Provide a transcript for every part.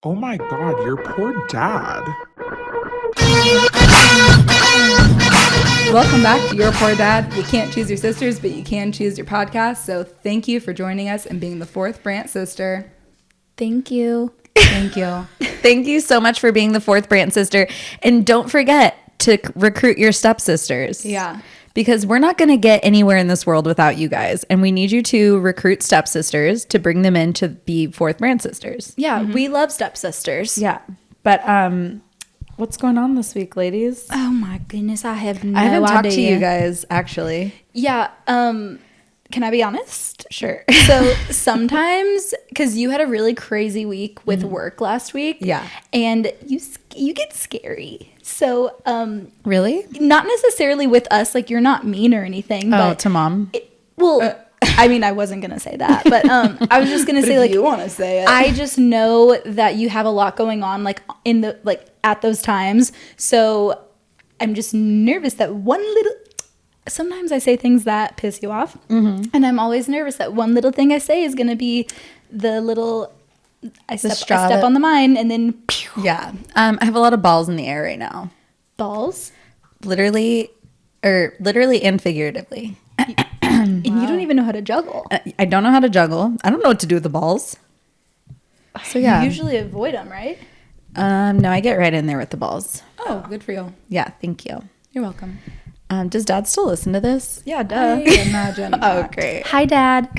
Oh my God, your poor dad. Welcome back to Your Poor Dad. You can't choose your sisters, but you can choose your podcast. So thank you for joining us and being the fourth Brant sister. Thank you. Thank you. Thank you so much for being the fourth Brant sister. And don't forget to recruit your stepsisters. Yeah. Because we're not going to get anywhere in this world without you guys. And we need you to recruit stepsisters to bring them in to be fourth Brant sisters. Yeah, we love stepsisters. Yeah. But what's going on this week, ladies? Oh my goodness, I have no I haven't idea. talked to you guys, actually. Yeah, can I be honest? Sure. So sometimes, because you had a really crazy week with work last week. Yeah. And you get scary. So, Really? not necessarily with us, like you're not mean or anything. Oh, But to mom? I mean, I wasn't going to say that, but I was just going to say, If like, you want to say it. I just know that you have a lot going on, like at those times. So I'm just nervous that sometimes I say things that piss you off. Mm-hmm. And I'm always nervous that one little thing I say is going to be the little, I step on the mine and then pew, Yeah. I have a lot of balls in the air right now. balls. Literally and figuratively. And you don't even know how to juggle. I don't know how to juggle. I don't know what to do with the balls. So yeah. You usually avoid them, right? No, I get right in there with the balls. Oh, good for you. Yeah, thank you. You're welcome. Does Dad still listen to this? Yeah, duh. I imagine. Oh, not. great. Hi, Dad.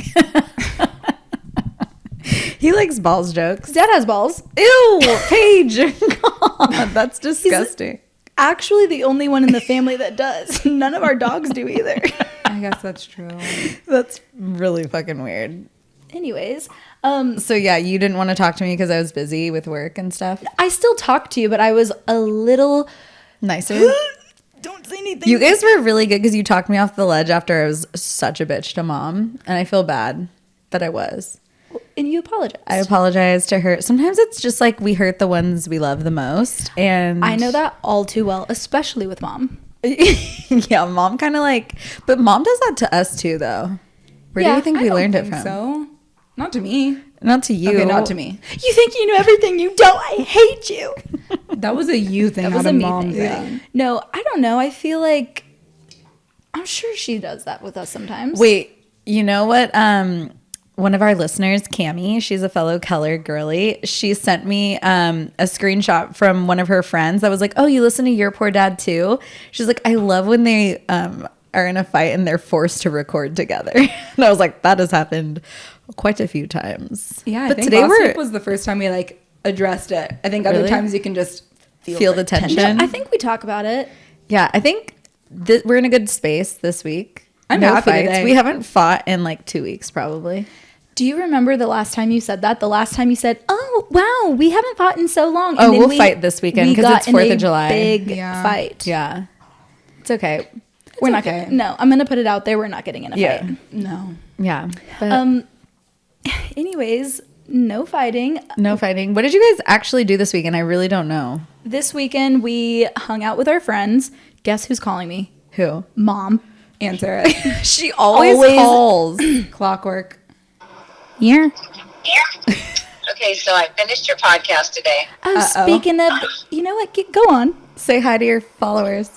He likes balls jokes. Dad has balls. Ew, Paige. God, that's disgusting. Actually, the only one in the family that does. None of our dogs do either. I guess that's true. That's really fucking weird. Anyways, So yeah, you didn't want to talk to me because I was busy with work and stuff. I still talk to you, but I was a little. Nicer. Don't say anything. You guys were really good because you talked me off the ledge after I was such a bitch to mom. And I feel bad that I was. And you apologize. I apologize to her. Sometimes it's just like we hurt the ones we love the most. And I know that all too well, especially with mom. Yeah, mom kind of like, but mom does that to us too, though. Where do Yeah, you think I we don't learned it think from? So, not to me. Not to you. Okay, not to me. You think you know everything, you don't. I hate you. That was a you thing. That was not a me mom thing. thing. Yeah. No, I don't know. I feel like I'm sure she does that with us sometimes. Wait, you know what? One of our listeners, Cammie, she's a fellow Keller girly. She sent me a screenshot from one of her friends that was like, "Oh, you listen to Your Poor Dad too?" She's like, "I love when they are in a fight and they're forced to record together." And I was like, "That has happened quite a few times." Yeah, but I think today last we're week was the first time we like addressed it. I think other Really? times you can just feel the tension. I think we talk about it. Yeah, I think we're in a good space this week. I'm no happy fights. today. We haven't fought in like 2 weeks, probably. Do you remember the last time you said that? The last time you said, "Oh, wow, we haven't fought in so long." Oh, then we'll fight this weekend we 'cause got it's in 4th a of July. Big Yeah. fight. Yeah, it's okay. We're not okay. getting. No, I'm gonna put it out there. We're not getting in a Yeah. fight. no. Yeah, but Anyways, no fighting. no fighting. What did you guys actually do this weekend? I really don't know. This weekend we hung out with our friends. Guess who's calling me? Who? Mom. Answer it. She always calls. Clockwork. Yeah. Okay, so I finished your podcast today. Oh, Uh-oh. speaking of, you know what? Go on. Say hi to your followers.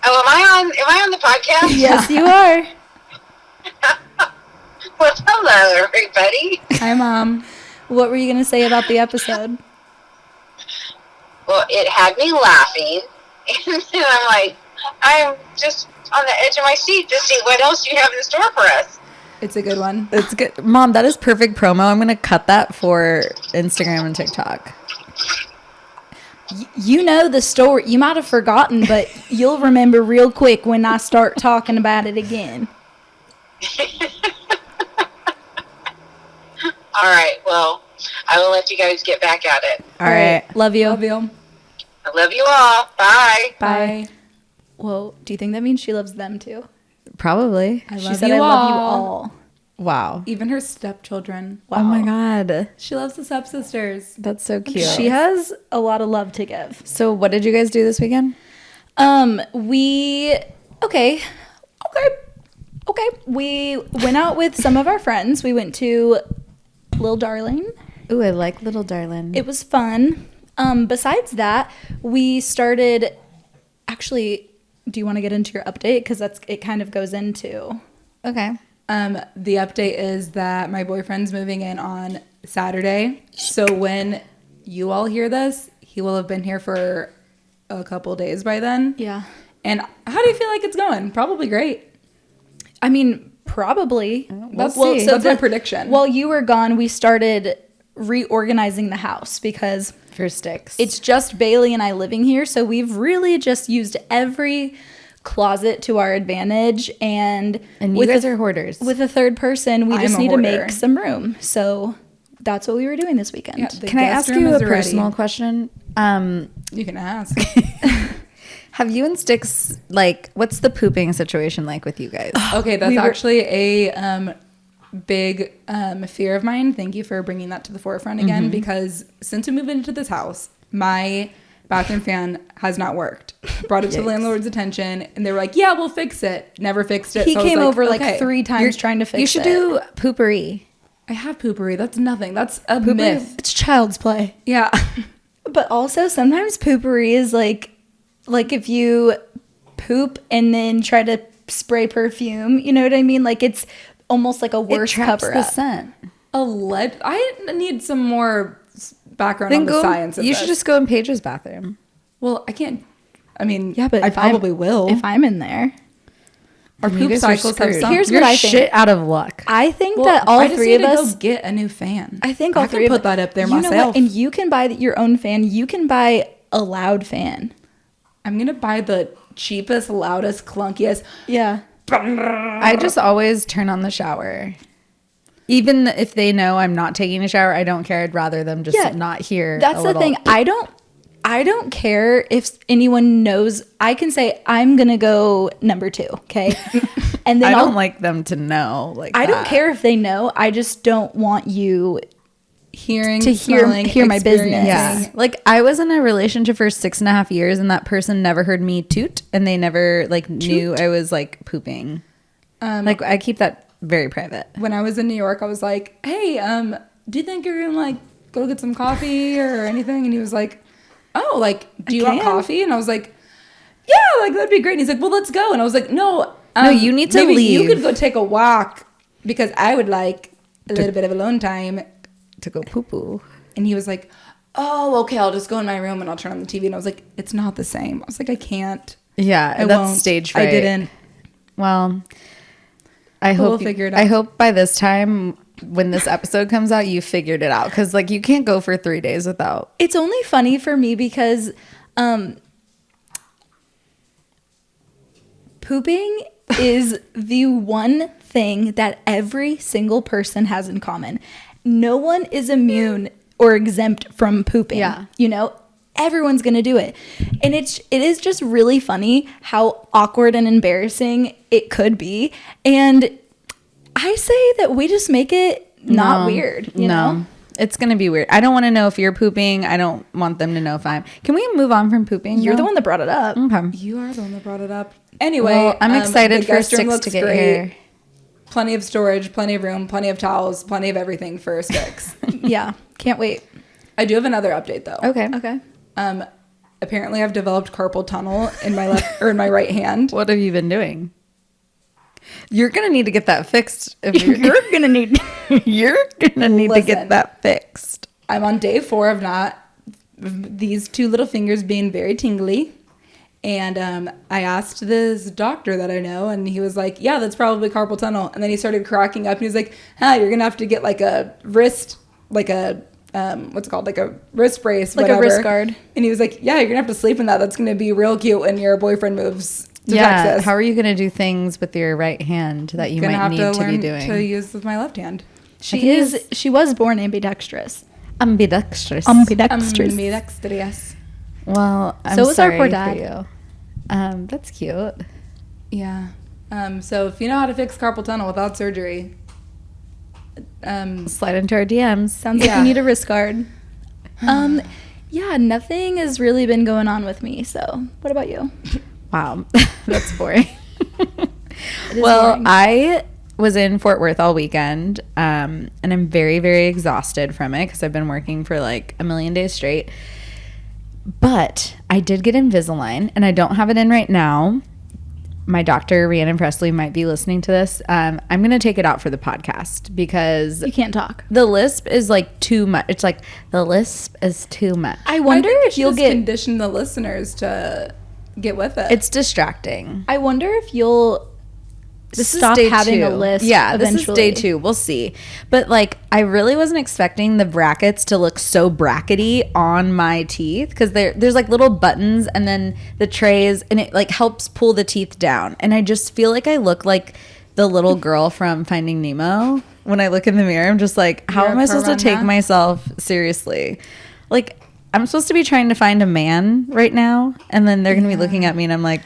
Oh, am I on the podcast? Yes, you are. Well, hello, everybody. Hi, Mom. What were you gonna say about the episode? Well, it had me laughing, and then I'm just on the edge of my seat to see what else you have in store for us. It's a good one. It's good, Mom. That is perfect promo. I'm gonna cut that for Instagram and TikTok. You know the story. You might have forgotten, but you'll remember real quick when I start talking about it again. All right, well, I will let you guys get back at it. All right. Love you. Love you. I love you all. Bye. Bye. Well, do you think that means she loves them too? Probably. I She love said, you "I love you all." all." Wow. Even her stepchildren. Oh my God. She loves the stepsisters. That's so cute. She has a lot of love to give. So what did you guys do this weekend? We okay. We went out with some of our friends. We went to Lil Darling Ooh, I like Little Darlin'. It was fun. Besides that, we started. Actually, do you want to get into your update? Because it kind of goes into. Okay. The update is that my boyfriend's moving in on Saturday. So when you all hear this, he will have been here for a couple days by then. Yeah. And how do you feel like it's going? Probably great. I mean, probably. Let's see. That's my prediction. While you were gone, we started reorganizing the house because For sticks. it's just Bailey and I living here. So we've really just used every closet to our advantage. And you guys are hoarders. With a third person, we I'm just a need to hoarder. make some room. So that's what we were doing this weekend. Yeah, the Can I guest ask room you a is ready. personal question? You can ask. Have you and Sticks, like, what's the pooping situation like with you guys? Okay, that's actually a big fear of mine. Thank you for bringing that to the forefront again, because since we moved into this house, my bathroom fan has not worked. Brought it to the landlord's attention, and they were like, yeah, we'll fix it. Never fixed it. He So I was came over like okay. 3 times trying to fix it. You should do poopery. I have poopery. That's nothing. That's a myth. It's child's play. Yeah. But also sometimes poopery is like if you poop and then try to spray perfume, you know what I mean? Like it's almost like a worse It traps cover the up. scent. I need some more background Then on the science of you this. should just go in Paige's bathroom. Well, I can't. I mean, Yeah, but I if I'm- probably will. If I'm in there. Our You poop guys are cycles have screwed. some. Here's You're what I think. shit out of luck. I think Well, that all I just 3 need of to us go get a new fan. I think all I can 3 of put us that up there you know myself. what? And you can buy your own fan. You can buy a loud fan. I'm gonna buy the cheapest, loudest, clunkiest. Yeah. I just always turn on the shower. Even if they know I'm not taking a shower, I don't care. I'd rather them just Yeah, not hear. That's a the little- thing. I don't care if anyone knows. I can say I'm gonna go number 2, okay? And then I I'll, don't like them to know. Like I don't that. care if they know. I just don't want you Hearing, to hear smelling, my business. experiencing. Yeah. Like I was in a relationship for 6.5 years and that person never heard me toot and they never like knew I was like pooping. Like I keep that very private. When I was in New York, I was like, "Hey, do you think you're gonna like go get some coffee or anything?" And he was like, "Oh, like, do you want can. coffee?" And I was like, "Yeah, like that'd be great." And he's like, "Well, let's go." And I was like, "No, you need to maybe leave. You could go take a walk because I would like a little bit of alone time." To go poo poo. And he was like, "Oh, okay, I'll just go in my room and I'll turn on the TV." And I was like, "It's not the same." I was like, "I can't. Yeah, I that's won't. stage fright. I didn't." Well, I But hope we'll figure it I out. hope by this time when this episode comes out, you figured it out because like you can't go for 3 days without. It's only funny for me because pooping is the one thing that every single person has in common. No one is immune or exempt from pooping. Yeah. You know, everyone's going to do it. And it is just really funny how awkward and embarrassing it could be. And I say that we just make it not No, weird, you know? It's gonna be weird. I don't want to know if you're pooping. I don't want them to know if I'm. Can we move on from pooping? You're the though? one that brought it up. Okay. You are the one that brought it up. Anyway, Well, I'm excited the for guest room Sticks looks to get great. here. Plenty of storage, plenty of room, plenty of towels, plenty of everything for Sticks. Yeah. Can't wait. I do have another update though. Okay. Okay. Apparently I've developed carpal tunnel in my left or in my right hand. What have you been doing? You're gonna need to get that fixed. If You're gonna need. you're gonna need to Listen. get that fixed. I'm on day 4 of not these 2 little fingers being very tingly. And I asked this doctor that I know, and he was like, "Yeah, that's probably carpal tunnel." And then he started cracking up, and he was like, "You're gonna have to get like a wrist, like a what's it called, like a wrist brace, Like a whatever." wrist guard. And he was like, "Yeah, you're gonna have to sleep in that. That's gonna be real cute when your boyfriend moves to Yeah. Texas." How are you gonna do things with your right hand that you Gonna might have need to to learn be doing? to use with my left hand. She was born ambidextrous. Ambidextrous. Ambidextrous. Well, I'm So was our sorry poor for dad. you. That's cute. Yeah. So if you know how to fix carpal tunnel without surgery, Slide into our DMs. Sounds like Yeah. you need a wrist guard. Yeah, nothing has really been going on with me. So, what about you? Wow, that's boring. It is Well, boring. I was in Fort Worth all weekend, and I'm very, very exhausted from it because I've been working for like a million days straight. But I did get Invisalign, and I don't have it in right now. My doctor, Rhiannon Presley, might be listening to this. I'm going to take it out for the podcast because You can't talk. the lisp is like too much. It's like the lisp is too much. I wonder if you'll get. condition the listeners to get with it. It's distracting. I wonder if you'll This stop is day having 2. a lisp. Yeah, eventually. this is day 2. We'll see. But like, I really wasn't expecting the brackets to look so brackety on my teeth because there's like little buttons and then the trays, and it like helps pull the teeth down. And I just feel like I look like the little girl from Finding Nemo. When I look in the mirror, I'm just like, how You're am I supposed to take piranha? myself seriously? Like, I'm supposed to be trying to find a man right now, and then they're gonna be looking at me, and I'm like.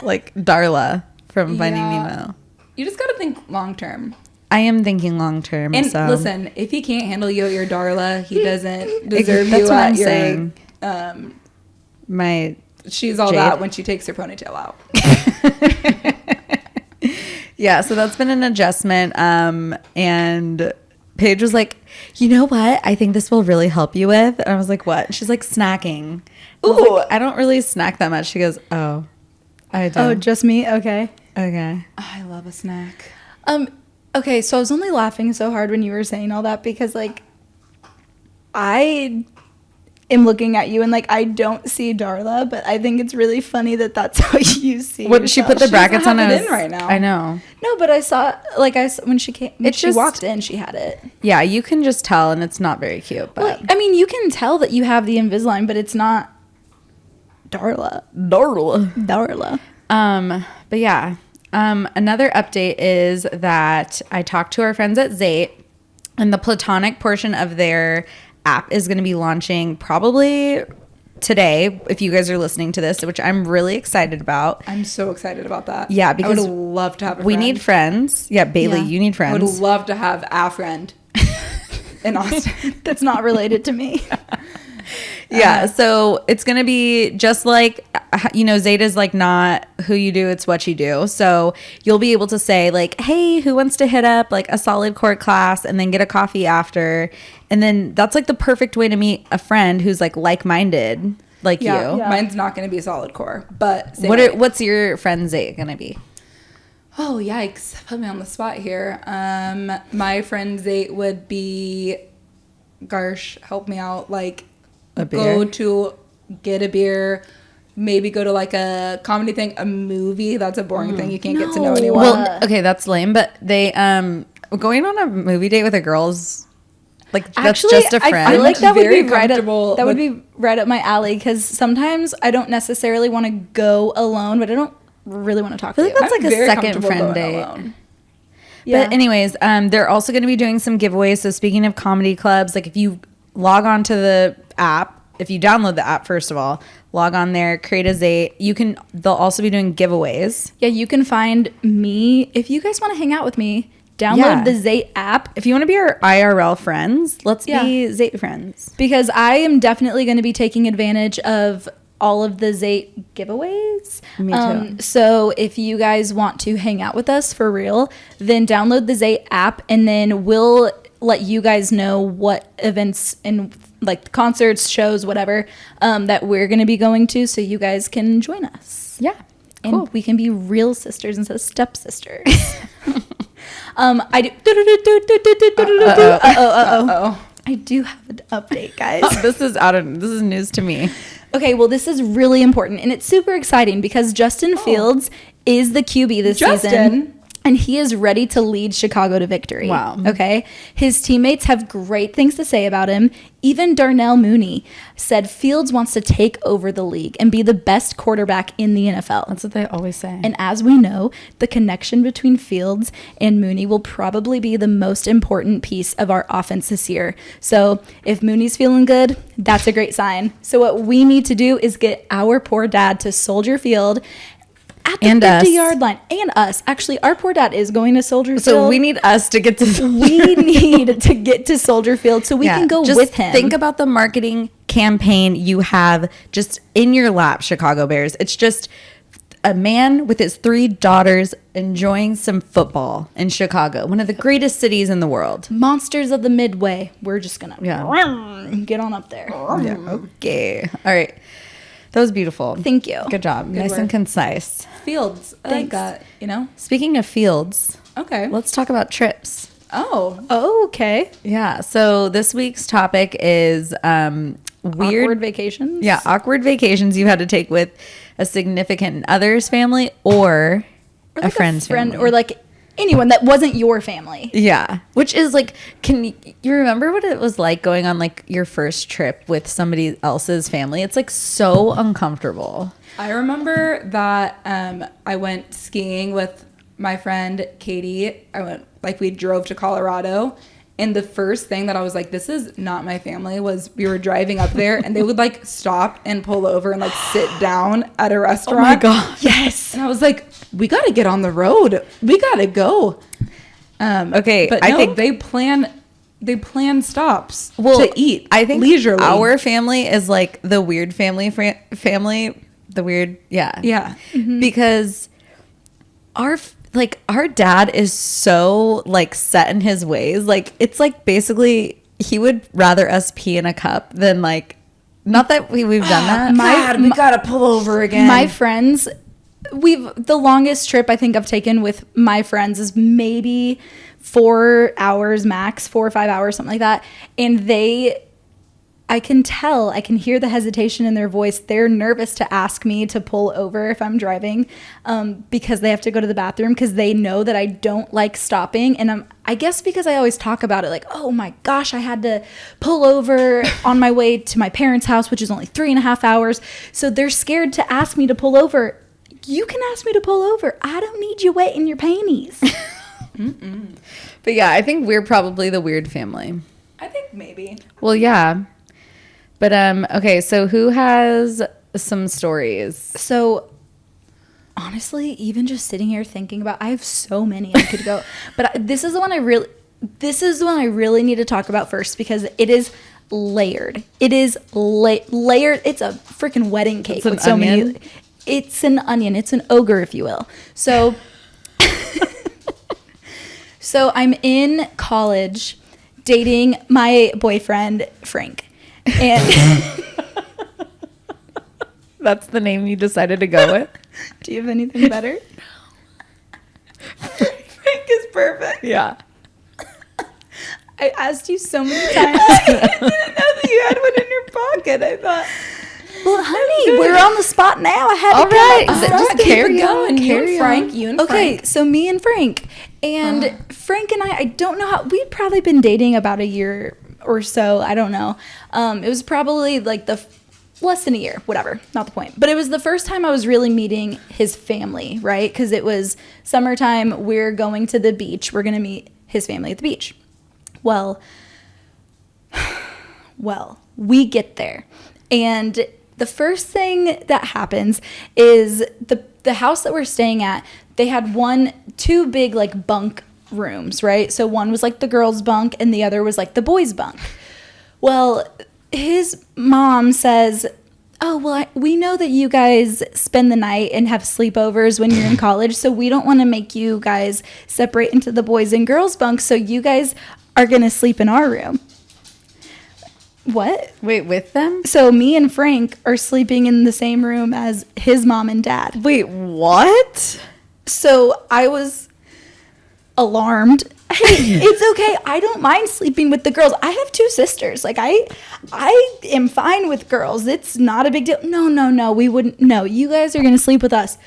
Like Darla from Finding Nemo. You just got to think long term. I am thinking long term. And so. listen, if he can't handle you at your Darla, he doesn't deserve That's you what at I'm your. saying. My She's all Jade. that when she takes her ponytail out. yeah. So that's been an adjustment. And Paige was like, "You know what? I think this will really help you with." And I was like, "What?" She's like, "Snacking." Ooh, I don't really snack that much. She goes, "Oh, I do." Oh, just me? Okay. Okay. I love a snack. Okay, so I was only laughing so hard when you were saying all that because, like, I am looking at you and, like, I don't see Darla, but I think it's really funny that that's how you see What she put the She brackets doesn't on? have I it was- in right now. I know. No, but I saw when she came, when It's she just- walked in, she had it. Yeah, you can just tell, and it's not very cute. But Well, I mean, you can tell that you have the Invisalign, but it's not Darla. Darla. But yeah, another update is that I talked to our friends at Zate, and the platonic portion of their app is going to be launching probably today, if you guys are listening to this, which I'm really excited about. I'm so excited about that. Yeah, I because would love to have a we friend. need friends. Yeah, Bailey, Yeah. you need I would friends. love to have a friend in Austin. That's not related to me. Yeah, so it's going to be just like, Zeta's like not who you do, it's what you do. So you'll be able to say like, hey, who wants to hit up like a solid core class and then get a coffee after? And then that's like the perfect way to meet a friend who's like-minded like you. Yeah. Mine's not going to be solid core, but same What way. what's your friend Zeta going to be? Oh, yikes. Put me on the spot here. My friend Zate would be, Garsh, help me out. Like, A go beer? to get a beer, maybe go to like a comedy thing, a movie. That's a boring thing. You can't get to know No. anyone. Well, okay, that's lame, but they going on a movie date with a girl's like that's Actually, just a friend. I feel like that would Very be right up, comfortable that would with- be right up my alley because sometimes I don't necessarily want to go alone, but I don't really want to talk to like you. that's I'm like a very second comfortable friend going date. alone. Yeah. But anyways, they're also going to be doing some giveaways. So speaking of comedy clubs, like if you log on to the app, if you download the app, first of all, log on there, create a Zate. They'll also be doing giveaways. Yeah, you can find me if you guys want to hang out with me. Download Yeah. the Zate app If you want to be our IRL friends, let's Yeah. be Zate friends. because I am definitely going to be taking advantage of all of the Zate giveaways. Me too. So if you guys want to hang out with us for real, then download the Zate app and then we'll let you guys know what events and like concerts, shows, whatever, that we're going to be going to so you guys can join us. Yeah. And we can be real sisters instead of stepsisters. I do. Oh, I do have an update, guys. This is news to me. Okay, well, this is really important, and it's super exciting because Justin Fields is the QB this season. Justin? And he is ready to lead Chicago to victory. Wow. Okay. His teammates have great things to say about him. Even Darnell Mooney said Fields wants to take over the league and be the best quarterback in the NFL. That's what they always say. And as we know, the connection between Fields and Mooney will probably be the most important piece of our offense this year. So if Mooney's feeling good, that's a great sign. So what we need to do is get our poor dad to Soldier Field at the And us. 50-yard line. And us. Actually, our poor dad is going to Soldier Field. So we need us to get to. We need to get to Soldier Field so we can go just with him. Think about the marketing campaign you have just in your lap, Chicago Bears. It's just a man with his 3 daughters enjoying some football in Chicago, one of the greatest cities in the world. Monsters of the Midway. We're just gonna get on up there. Yeah. Okay. All right. That was beautiful. Thank you. Good job. Nice work. and concise. Fields. I like that, you know? Speaking of fields, Okay. let's talk about trips. Oh. Okay. Yeah. So this week's topic is weird Awkward vacations. Yeah, awkward vacations you had to take with a significant other's family or Or a friend's family. or like anyone that wasn't your family. Yeah, which is like, can you remember what it was like going on like your first trip with somebody else's family? It's like so uncomfortable. I remember that I went skiing with my friend Katie. We drove to Colorado. And the first thing that I was like, this is not my family, was we were driving up there and they would like stop and pull over and like sit down at a restaurant. Oh my God. Yes. And I was like, we got to get on the road. We got to go. Okay, But I no, think they plan stops well, to eat. I think leisurely. our family is like the weird family, the weird, yeah. Yeah. Because our dad is so like set in his ways. Like it's like basically he would rather us pee in a cup than like, not that we've done that. God, we got to pull over again. My friends, the longest trip I think I've taken with my friends is maybe 4 hours max, 4 or 5 hours, something like that. And I can hear the hesitation in their voice. They're nervous to ask me to pull over if I'm driving because they have to go to the bathroom because they know that I don't like stopping. And I guess because I always talk about it like, oh my gosh, I had to pull over on my way to my parents' house, which is only 3.5 hours. So they're scared to ask me to pull over. You can ask me to pull over. I don't need you wet in your panties. But yeah, I think we're probably the weird family. I think maybe. Well, yeah. But okay, so who has some stories? So honestly, even just sitting here thinking about, I have so many I could go, but this is the one I really need to talk about first because it is layered. It is layered. It's a freaking wedding cake. It's an with so onion? many. It's an onion. It's an ogre, if you will. So, so I'm in college dating my boyfriend, Frank. And That's the name you decided to go with? do you have anything better? Frank is perfect. Yeah. I asked you so many times. I didn't know that you had one in your pocket. I thought, Well, honey, we're on the spot now. I had All to right. come up. Just just carry keep it on, going. You carry and Frank. You and Okay, Frank. so me and Frank. And Frank and I don't know how, we'd probably been dating about a year or so. I don't know. It was probably like less than a year, whatever, not the point. But it was the first time I was really meeting his family, right? Because it was summertime. We're going to the beach. We're going to meet his family at the beach. Well, we get there. And the first thing that happens is the house that we're staying at, they had two big like bunk rooms, right? So one was like the girls' bunk and the other was like the boys' bunk. Well, his mom says, oh, well, we know that you guys spend the night and have sleepovers when you're in college, so we don't want to make you guys separate into the boys and girls' bunks, so you guys are going to sleep in our room. What? Wait, with them? So me and Frank are sleeping in the same room as his mom and dad. Wait, what? So I was alarmed. Hey, it's okay. I don't mind sleeping with the girls. I have 2 sisters. Like I am fine with girls. It's not a big deal. No. We wouldn't. No, you guys are going to sleep with us.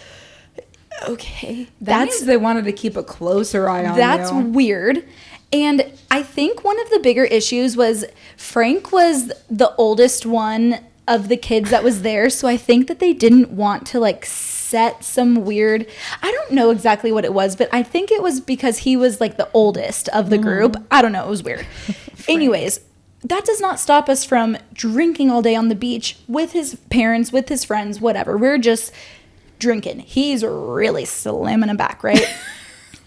Okay. That means they wanted to keep a closer eye on you. That's weird. And I think one of the bigger issues was Frank was the oldest one of the kids that was there. So I think that they didn't want to like set some weird, I don't know exactly what it was, but I think it was because he was like the oldest of the group. I don't know. It was weird. Anyways, that does not stop us from drinking all day on the beach with his parents, with his friends, whatever. We're just drinking. He's really slamming him back, right?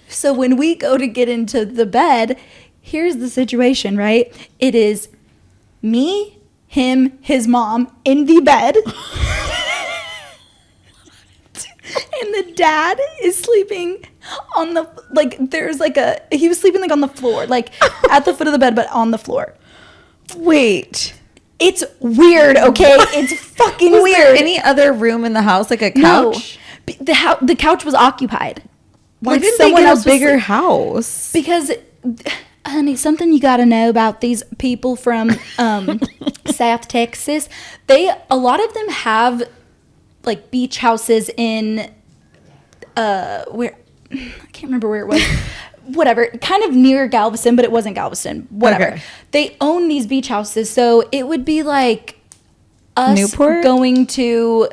So when we go to get into the bed, here's the situation, right? It is me, him, his mom in the bed. And the dad is sleeping on the, like, there's like he was sleeping like on the floor, like at the foot of the bed, but on the floor. Wait. It's weird, okay? It's fucking Was weird. there any other room in the house, like a couch? No. The couch was occupied. Why Like, didn't someone they get else a was bigger house? Because, honey, something you got to know about these people from South Texas. A lot of them have like beach houses in where I can't remember where it was. Whatever, kind of near Galveston, but it wasn't Galveston. Whatever. Okay. They own these beach houses, so it would be like us Newport? going to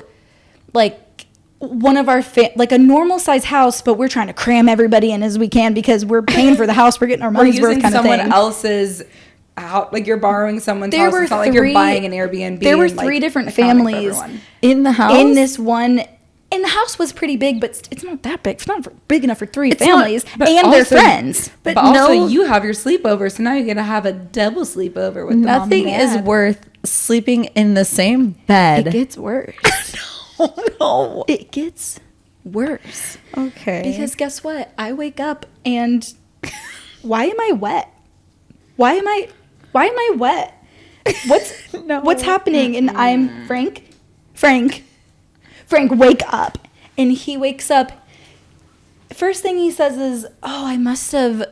like one of our like a normal size house, but we're trying to cram everybody in as we can because we're paying for the house, we're getting our We're money's worth using kind of someone thing. else's out, like you're borrowing someone's There house. were It's not like three- you're buying an Airbnb. There were and, like, three different accounting for families everyone. In the house? in this one. And the house was pretty big, but it's not that big. It's not big enough for three It's families But and their also- friends. But But also, no- you have your sleepover, so now you're gonna have a double sleepover with Nothing the mom and is dad. worth sleeping in the same bed. It gets worse. Oh, no. It gets worse. Okay. Because guess what? I wake up and why am I wet? Why am I wet? What's happening? And I'm Frank, wake up. And he wakes up. First thing he says is, "Oh, I must have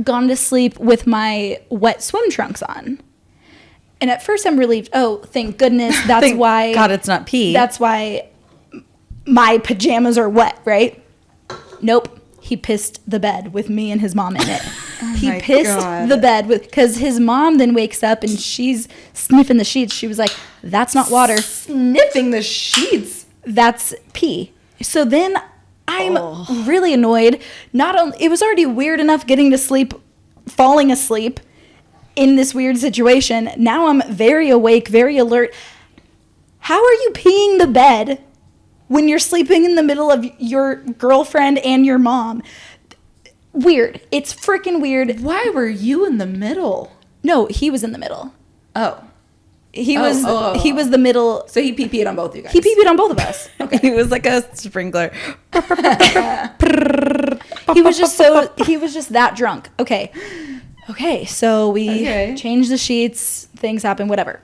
gone to sleep with my wet swim trunks on." And at first I'm relieved. Oh, thank goodness. That's Thank why God it's not pee. That's why my pajamas are wet, right? Nope. He pissed the bed with me and his mom in it. He my pissed God. the bed because his mom then wakes up and she's sniffing the sheets. She was like, "That's not water. Sniffing the sheets. That's pee." So then I'm Oh. really annoyed. Not only it was already weird enough getting to sleep, falling asleep in this weird situation. Now I'm very awake, very alert. How are you peeing the bed when you're sleeping in the middle of your girlfriend and your mom? Weird. It's freaking weird. Why were you in the middle? No, he was in the middle. Oh, He Oh, was oh, oh, he was the middle. so he pee-peed on both you guys. He pee-peed on both of us. He was like a sprinkler. He was just that drunk. Okay, so we change the sheets, things happen, whatever.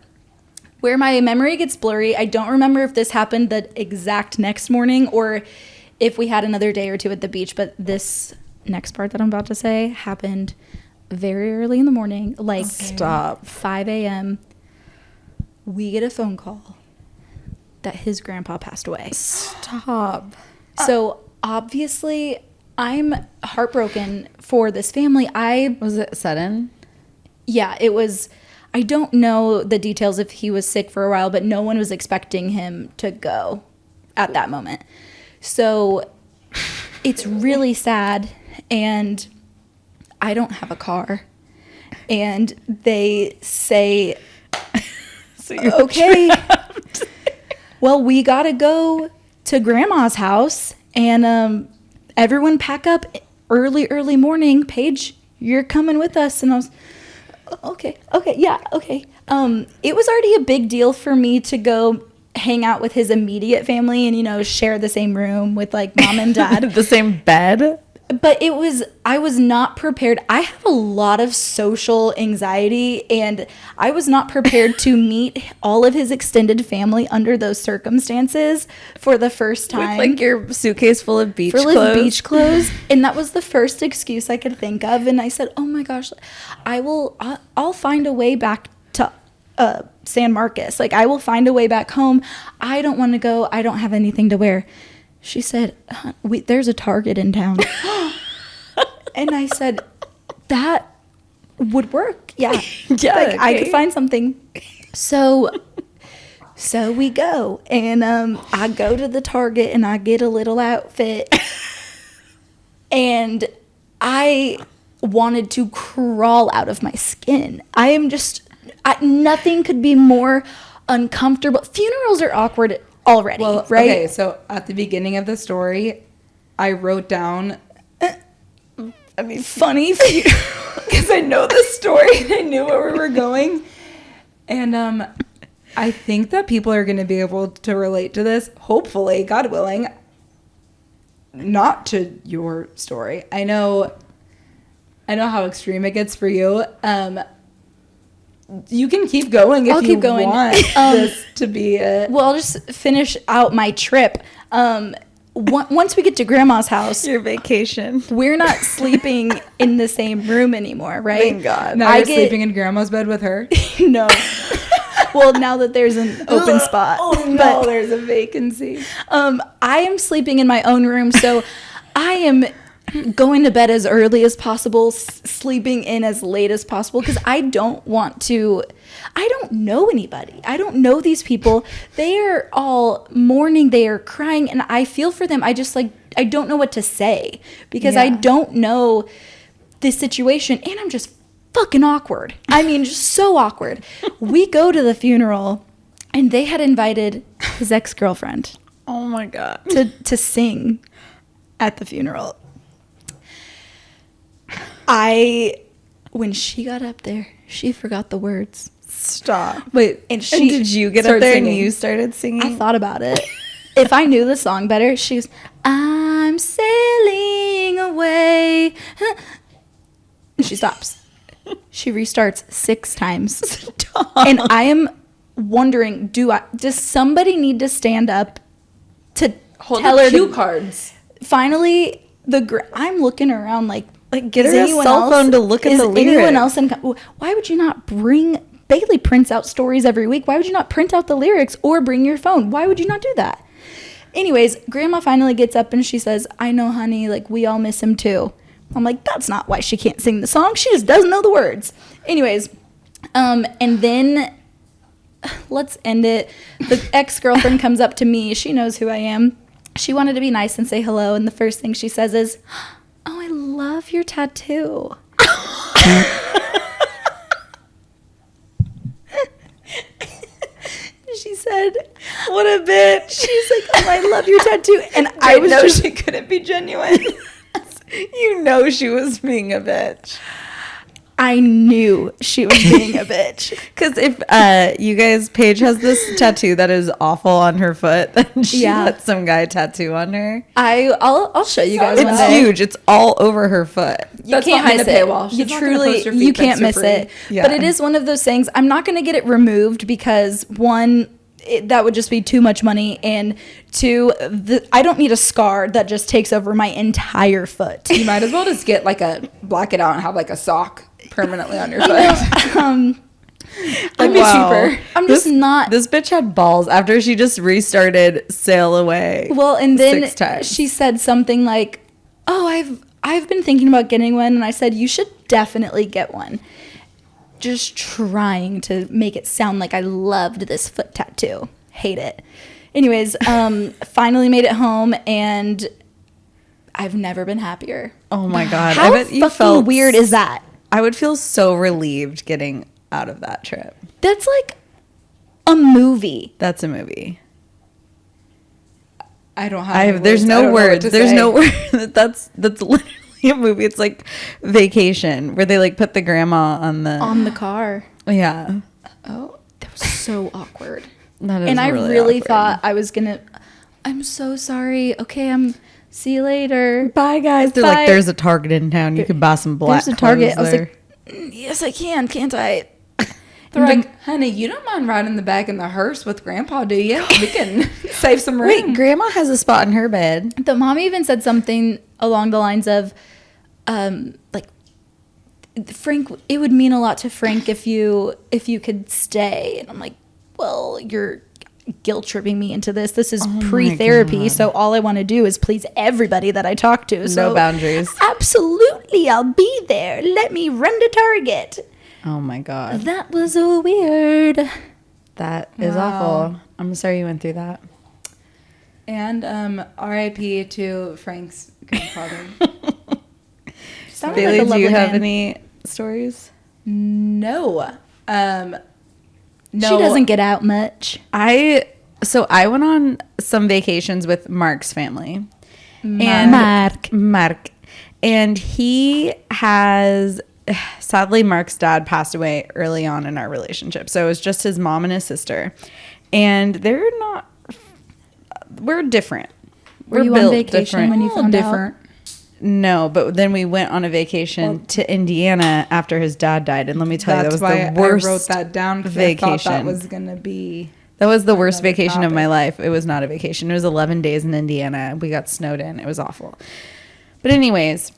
Where my memory gets blurry, I don't remember if this happened the exact next morning or if we had another day or two at the beach, but this next part that I'm about to say happened very early in the morning, like Stop. 5 a.m. We get a phone call that his grandpa passed away. Stop. So obviously I'm heartbroken for this family. Was it sudden? Yeah, it was. I don't know the details if he was sick for a while, but no one was expecting him to go at that moment. So it's really sad, and I don't have a car. And they say, okay, well, we got to go to grandma's house, and everyone pack up early morning. Paige, you're coming with us. And I was, okay, yeah, okay. It was already a big deal for me to go hang out with his immediate family and, share the same room with like mom and dad. The same bed? But I was not prepared. I have a lot of social anxiety, and I was not prepared to meet all of his extended family under those circumstances for the first time. With like your suitcase full of beach Full clothes? of beach clothes. And that was the first excuse I could think of. And I said, oh my gosh, I'll find a way back to San Marcos. Like, I will find a way back home. I don't want to go. I don't have anything to wear. She said, there's a Target in town. And I said, that would work. Yeah. Yeah, Like, I could okay. find something. So we go. And I go to the Target and I get a little outfit. And I wanted to crawl out of my skin. Nothing could be more uncomfortable. Funerals are awkward already, right? Okay, so at the beginning of the story, I wrote down, Funny. because I know the story and I knew where we were going. And I think that people are going to be able to relate to this, hopefully, God willing. not to your story. I know how extreme it gets for you. You can keep going if I'll you keep going. want this to be it. Well, I'll just finish out my trip. Once we get to Grandma's house, Your vacation. we're not sleeping in the same room anymore, right? Thank God. Now you're sleeping in grandma's bed with her. No. Well, now that there's an open spot. Oh no, But there's a vacancy. I am sleeping in my own room, so I am going to bed as early as possible, sleeping in as late as possible, because I don't know anybody. I don't know these people. They are all mourning, they are crying, and I feel for them. I just I don't know what to say, because I don't know this situation, and I'm just fucking awkward. I mean, just so awkward. We go to the funeral, and they had invited his ex-girlfriend Oh my God. to sing at the funeral. When she got up there, she forgot the words. Stop. Wait, And Did you get up started there singing. and you started singing? I thought about it. If I knew the song better, she goes, I'm sailing away. And she stops. She restarts 6 times. And I am wondering, does somebody need to stand up to hold tell the her cue to, cards. finally, I'm looking around like get is her a anyone cell else- phone to look at is the anyone lyrics. else why would you not Bailey prints out stories every week. Why would you not print out the lyrics or bring your phone? Why would you not do that? Anyways, Grandma finally gets up and she says, I know, honey, we all miss him too. I'm like, that's not why she can't sing the song. She just doesn't know the words. Anyways, and then let's end it. The ex-girlfriend comes up to me. She knows who I am. She wanted to be nice and say hello, and the first thing she says is, oh, I love your tattoo. She said, What a bitch. she's like, oh, I love your tattoo. And I was know just, she couldn't be genuine. You know she was being a bitch. I knew she was being a bitch. Because if you guys, Paige has this tattoo that is awful on her foot, and she Yeah. let some guy tattoo on her. I'll show you guys one It's day. huge. It's all over her foot. You That's can't behind miss the it. paywall. She's You not gonna truly, post her you feet can't pics miss for it. free. Yeah. But it is one of those things. I'm not going to get it removed because one, that would just be too much money, and two, I don't need a scar that just takes over my entire foot. You might as well just get black it out and have a sock permanently on your foot. Um, That'd be cheaper. I'm just not. This bitch had balls after she just restarted Sail Away. Well, and then 6 times. she said something like, "Oh, I've been thinking about getting one," and I said, "You should definitely get one." Just trying to make it sound like I loved this foot tattoo. Hate it. Anyways, finally made it home, and I've never been happier. Oh my God. How I bet you fucking felt weird is that? I would feel so relieved getting out of that trip. That's like a movie. That's a movie. I don't have. There's no words. There's no word. word. That's literally a movie. It's like Vacation, where they put the grandma on the car. yeah. Oh, that was so awkward. That is And I really awkward. thought I was gonna. I'm so sorry. Okay, see you later. Bye guys. They're Bye. like, there's a Target in town. You can buy some black. There's a Target. clothes I was there. like, yes, I can. Can't I? They're like, honey, you don't mind riding the back in the hearse with Grandpa, do you? We can save some room. Wait, Grandma has a spot in her bed. The mom even said something along the lines of, Frank. It would mean a lot to Frank if you could stay. And I'm like, well, you're guilt tripping me into this. This is pre-therapy, so all I want to do is please everybody that I talk to. So No boundaries. Absolutely, I'll be there. Let me run to Target. Oh my God. That was so weird. That is awful. I'm sorry you went through that. And R.I.P. to Frank's grandfather. Sounded Bailey, like a do you lovely have man. any stories? No. No. She doesn't get out much. I went on some vacations with Mark's family. And Mark. And he has, sadly, Mark's dad passed away early on in our relationship. So it was just his mom and his sister. And we're different. Were you on built vacation different. when you found out? No, but then we went on a vacation to Indiana after his dad died, and let me tell you, that That's was why the worst I wrote that down. 'Cause I thought that was gonna be. That was the worst another vacation of my topic. life. It was not a vacation. It was 11 days in Indiana. We got snowed in. It was awful. But anyways,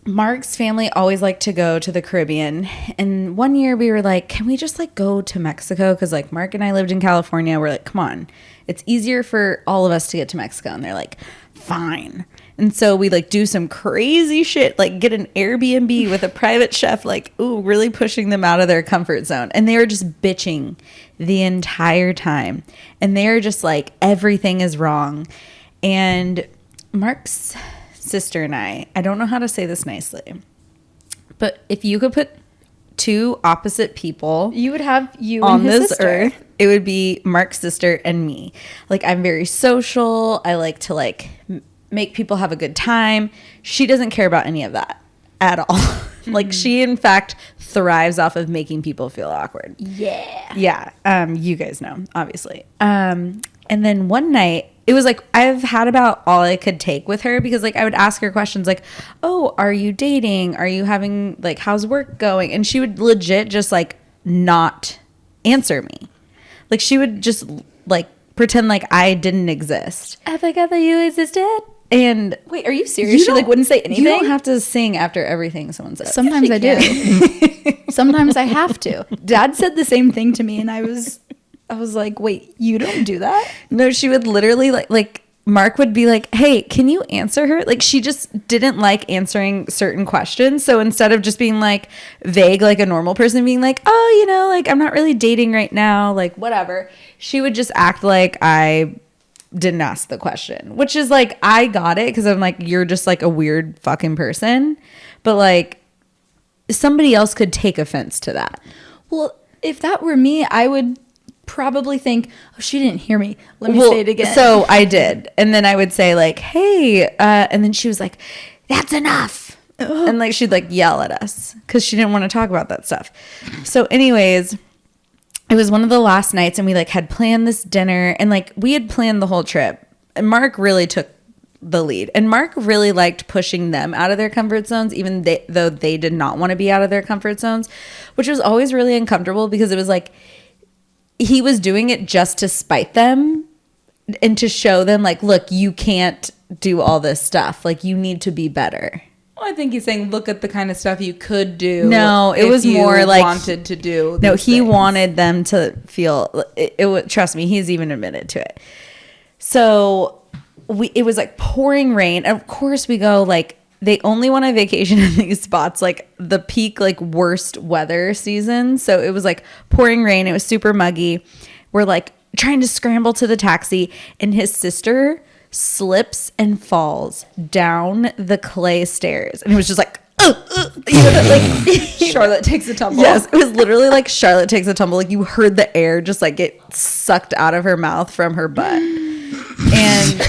Mark's family always liked to go to the Caribbean. And one year we were like, can we just like go to Mexico? Because like Mark and I lived in California. We're like, come on. It's easier for all of us to get to Mexico. And they're like, fine. And so we like do some crazy shit, like get an Airbnb with a private chef, like, ooh, really pushing them out of their comfort zone. And they were just bitching the entire time. And they were just like, everything is wrong. And Mark's sister and I don't know how to say this nicely, but if you could put two opposite people You would have you on and his this sister. earth, it would be Mark's sister and me. Like, I'm very social. I like to like make people have a good time. She doesn't care about any of that at all. Like, she in fact thrives off of making people feel awkward. Yeah. You guys know, obviously. And then one night, it was like I've had about all I could take with her, because like I would ask her questions like, oh, are you dating? Are you having like, how's work going? And she would legit just like not answer me. Like, she would just like pretend like I didn't exist. I forgot that you existed. And Wait, are you serious? She like wouldn't say anything? You don't have to sing after everything someone says. Sometimes I do. Sometimes I have to. Dad said the same thing to me, and I was like, wait, you don't do that? No, she would literally like Mark would be like, hey, can you answer her? Like, she just didn't like answering certain questions. So instead of just being like vague, like a normal person, being like, oh, you know, like I'm not really dating right now, like whatever, she would just act like I didn't ask the question, which is like, I got it, because I'm like, you're just like a weird fucking person. But like, somebody else could take offense to that. Well, if that were me, I would probably think, oh, she didn't hear me. Let me say it again. So I did. And then I would say like, hey, and then she was like, that's enough. And like, she'd like yell at us because she didn't want to talk about that stuff. So anyways, it was one of the last nights, and we like had planned this dinner, and like we had planned the whole trip, and Mark really took the lead, and Mark really liked pushing them out of their comfort zones, even though they did not want to be out of their comfort zones, which was always really uncomfortable, because it was like he was doing it just to spite them and to show them like, look, you can't do all this stuff, like you need to be better. Well, I think he's saying, look at the kind of stuff you could do. No, it if was you more like wanted to do. No, these he things. wanted them to feel it. Trust me, he's even admitted to it. So it was like pouring rain. Of course, we go like, they only went on vacation in these spots, like the peak, like worst weather season. So it was like pouring rain. It was super muggy. We're like trying to scramble to the taxi, and his sister slips and falls down the clay stairs, and it was just like, you know, like Charlotte takes a tumble. Yes, it was literally like Charlotte takes a tumble. Like, you heard the air just like get sucked out of her mouth from her butt, and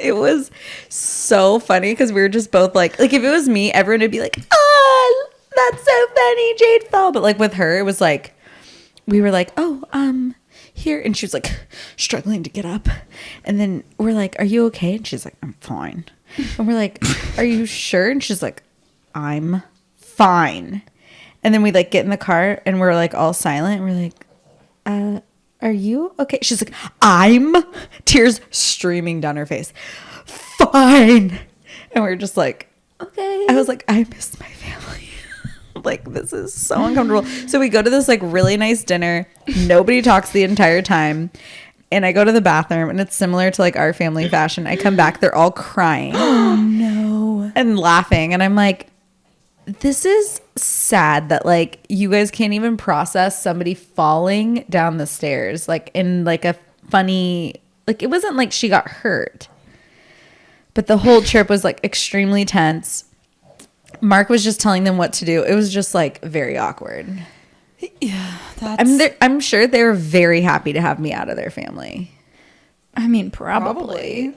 it was so funny because we were just both like if it was me, everyone would be like, oh, that's so funny, Jade fell. But like with her, it was like we were like, oh, here, and she was like struggling to get up, and then we're like, are you okay? And she's like, I'm fine. And we're like, are you sure? And she's like, I'm fine. And then we like get in the car, and we're like all silent, and we're like, are you okay? She's like, I'm, tears streaming down her face, fine. And we're just like, okay. I was like, I miss my family. Like, this is so uncomfortable. So we go to this like really nice dinner. Nobody talks the entire time. And I go to the bathroom, and it's similar to like our family fashion. I come back, they're all crying. Oh no. And laughing. And I'm like, this is sad that like you guys can't even process somebody falling down the stairs, like in like a funny, like it wasn't like she got hurt, but the whole trip was like extremely tense. Mark was just telling them what to do. It was just like very awkward. Yeah, I'm sure they were very happy to have me out of their family. I mean, probably.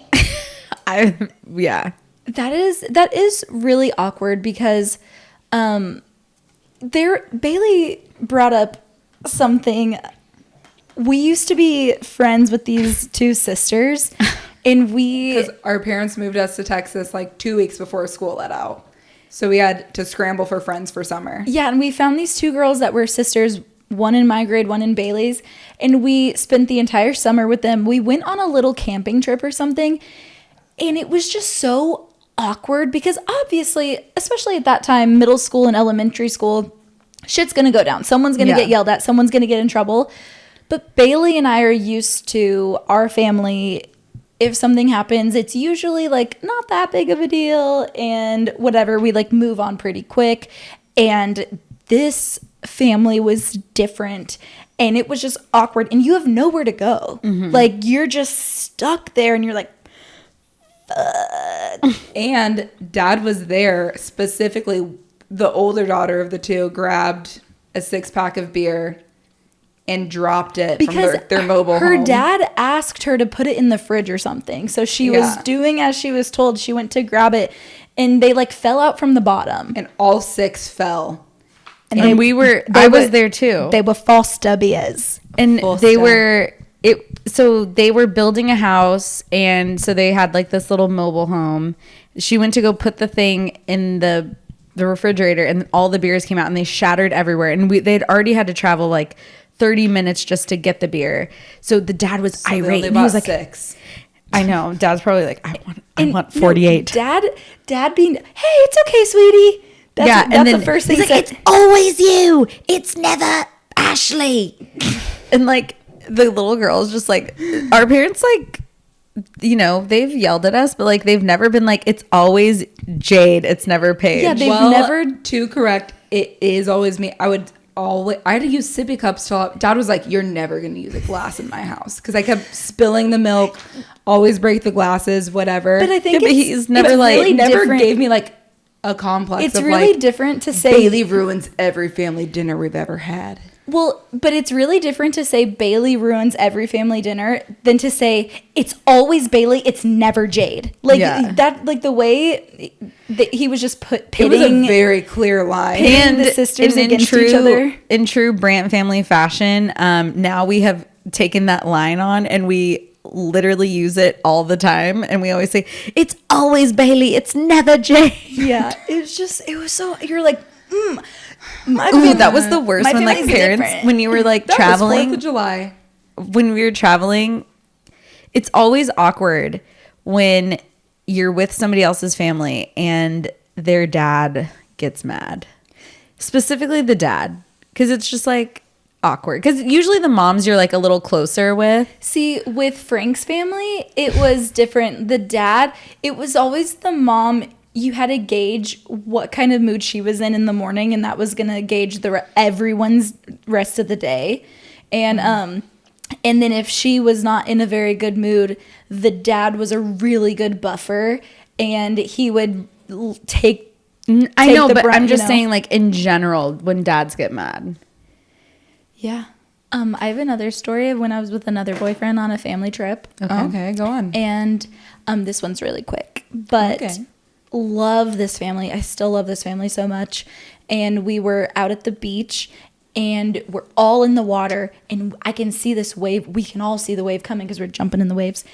Yeah. That is really awkward because Bailey brought up something. We used to be friends with these two sisters, And we, Because our parents moved us to Texas like 2 weeks before school let out. So we had to scramble for friends for summer. yeah, and we found these 2 girls that were sisters, one in my grade, one in Bailey's. And we spent the entire summer with them. We went on a little camping trip or something. And it was just so awkward because obviously, especially at that time, middle school and elementary school, shit's going to go down. Someone's going to get yelled at. Someone's going to get in trouble. But Bailey and I are used to our family. If something happens, it's usually like not that big of a deal and whatever. We like move on pretty quick. And this family was different and it was just awkward. And you have nowhere to go. Like you're just stuck there and you're like, And Dad was there specifically. The older daughter of the 2 grabbed a 6-pack of beer and dropped it because from their mobile her home. dad asked her to put it in the fridge or something. So she was doing as she was told. She went to grab it and they like fell out from the bottom. And all 6 fell. And I was there too. They were false stubbies. And Full they step. were so they were building a house, and so they had like this little mobile home. She went to go put the thing in the refrigerator, and all the beers came out and they shattered everywhere. And they'd already had to travel like 30 minutes just to get the beer. So the dad was So they irate. only And he was bought like, 6. I know. Dad's probably like, I want 48. No, dad being, hey, it's okay, sweetie. That's the first thing he said. It's always you. It's never Ashley. And like the little girls just like, our parents like, you know, they've yelled at us, but like they've never been like, it's always Jade. It's never Paige. Yeah, they've Well, never. to correct, it is always me. I had to use sippy cups till Dad was like, you're never going to use a glass in my house. Because I kept spilling the milk, always break the glasses, whatever. But I think but he's never like, really never different. gave me like a complex It's of really like, different to say Bailey ruins every family dinner we've ever had. Well, but it's really different to say Bailey ruins every family dinner than to say it's always Bailey, it's never Jade. Like that, like the way that he was just It pitting. was a very clear line. And the sisters against each other. In true Brandt family fashion, now we have taken that line on and we literally use it all the time. And we always say, it's always Bailey, it's never Jade. Yeah, it was so, you're like, my Ooh, that was the worst my when like family's parents, different. when you were like That was traveling. 4th of July. When we were traveling, it's always awkward when you're with somebody else's family and their dad gets mad. Specifically the dad. Because it's just like awkward. Because usually the moms you're like a little closer with. See, with Frank's family, it was different. The dad, it was always the mom. You had to gauge what kind of mood she was in the morning, and that was going to gauge everyone's rest of the day. And then if she was not in a very good mood, the dad was a really good buffer, and he would take I know, the but brunt, I'm just you know? saying like in general when dads get mad. Yeah. I have another story of when I was with another boyfriend on a family trip. Okay, go on. And this one's really quick, but love this family. I still love this family so much. And we were out at the beach and we're all in the water and I can see this wave. We can all see the wave coming because we're jumping in the waves.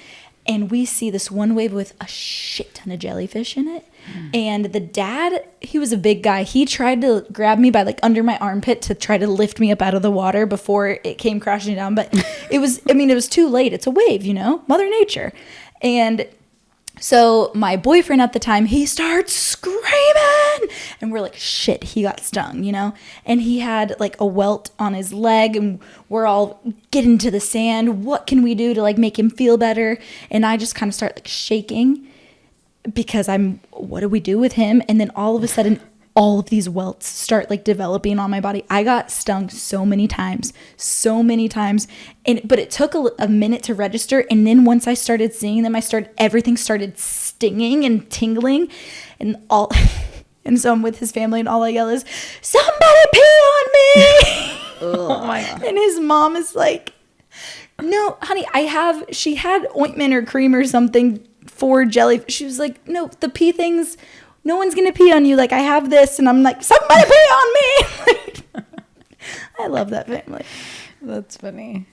And we see this one wave with a shit ton of jellyfish in it. And the dad, he was a big guy. He tried to grab me by like under my armpit to try to lift me up out of the water before it came crashing down. But it was too late. It's a wave, you know, Mother Nature. And so my boyfriend at the time, he starts screaming and we're like, shit, he got stung, you know? And he had like a welt on his leg and we're all getting to the sand. What can we do to like make him feel better? And I just kind of start like shaking because what do we do with him? And then all of a sudden, all of these welts start like developing on my body. I got stung so many times. But it took a minute to register. And then once I started seeing them, everything started stinging and tingling and all. And so I'm with his family and all I yell is, somebody pee on me. Oh my God. And his mom is like, no, honey, she had ointment or cream or something for jelly. She was like, no, the pee things, no one's going to pee on you. Like, I have this. And I'm like, somebody pee on me. I love that family. That's funny.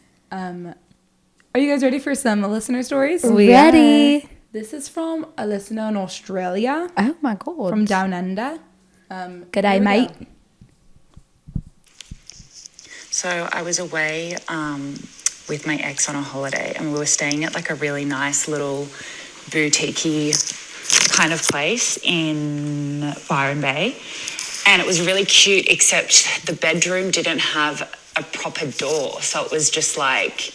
Are you guys ready for some listener stories? We Ready. This is from a listener in Australia, Oh my god. from Down Under. Good day, Here we mate. go. So I was away with my ex on a holiday, and we were staying at like a really nice little boutique-y kind of place in Byron Bay. And it was really cute, except the bedroom didn't have a proper door. So it was just like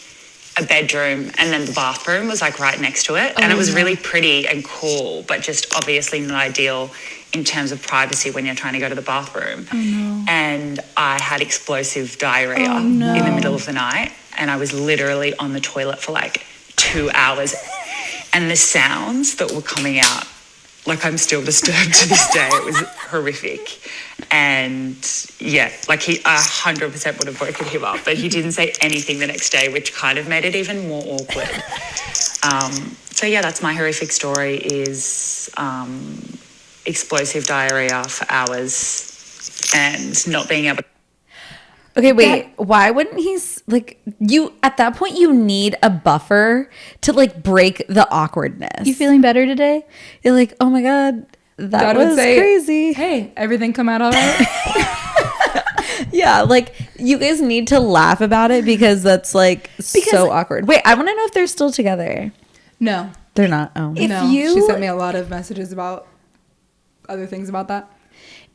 a bedroom, and then the bathroom was like right next to it. And it was really pretty and cool, but just obviously not ideal in terms of privacy when you're trying to go to the bathroom. And I had explosive diarrhea in the middle of the night, and I was literally on the toilet for like 2 hours. And the sounds that were coming out, like I'm still disturbed to this day. It was horrific. And yeah, like he 100% would have woken him up, but he didn't say anything the next day, which kind of made it even more awkward. So yeah, that's my horrific story, is explosive diarrhea for hours and not being able to. Okay, wait. Why wouldn't he like you at that point? You need a buffer to like break the awkwardness. You feeling better today? You're like, oh my god, that Dad was would say, crazy. Hey, everything come out all right? Yeah, like you guys need to laugh about it because that's like so awkward. Wait, I want to know if they're still together. No. They're not. Oh, No. you- She sent me a lot of messages about other things about that.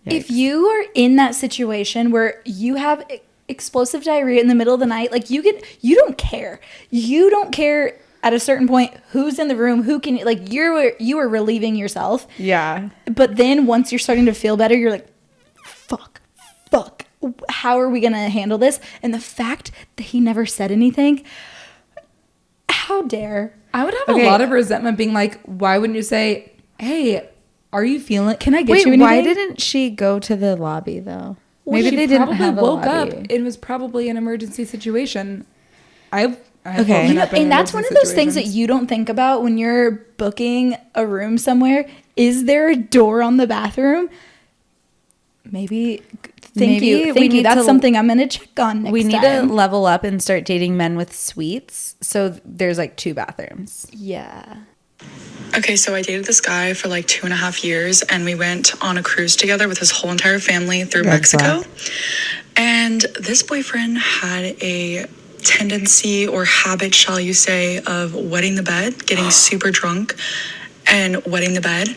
If you are in that situation where you have explosive diarrhea in the middle of the night, like you don't care. You don't care at a certain point who's in the room, who can, like you are relieving yourself. yeah. But then once you're starting to feel better, you're like, fuck. How are we going to handle this? And the fact that he never said anything, how dare. I would have Okay. a lot of resentment being like, why wouldn't you say, hey, are you feeling, Can I get Wait, you anything? why didn't she go to the lobby though? Maybe she they didn't probably have a woke lobby. up. It was probably an emergency situation. I've Okay. woken up in And that's one of emergency those things that situations. you don't think about when you're booking a room somewhere. Is there a door on the bathroom? Maybe. Thank Maybe you. we Thank you. need That's to- something I'm going to check on next We need time. to level up and start dating men with suites. So there's like 2 bathrooms. Yeah. Okay, so I dated this guy for like 2.5 years, and we went on a cruise together with his whole entire family through Red Mexico. And this boyfriend had a tendency or habit, shall you say, of wetting the bed, getting super drunk and wetting the bed.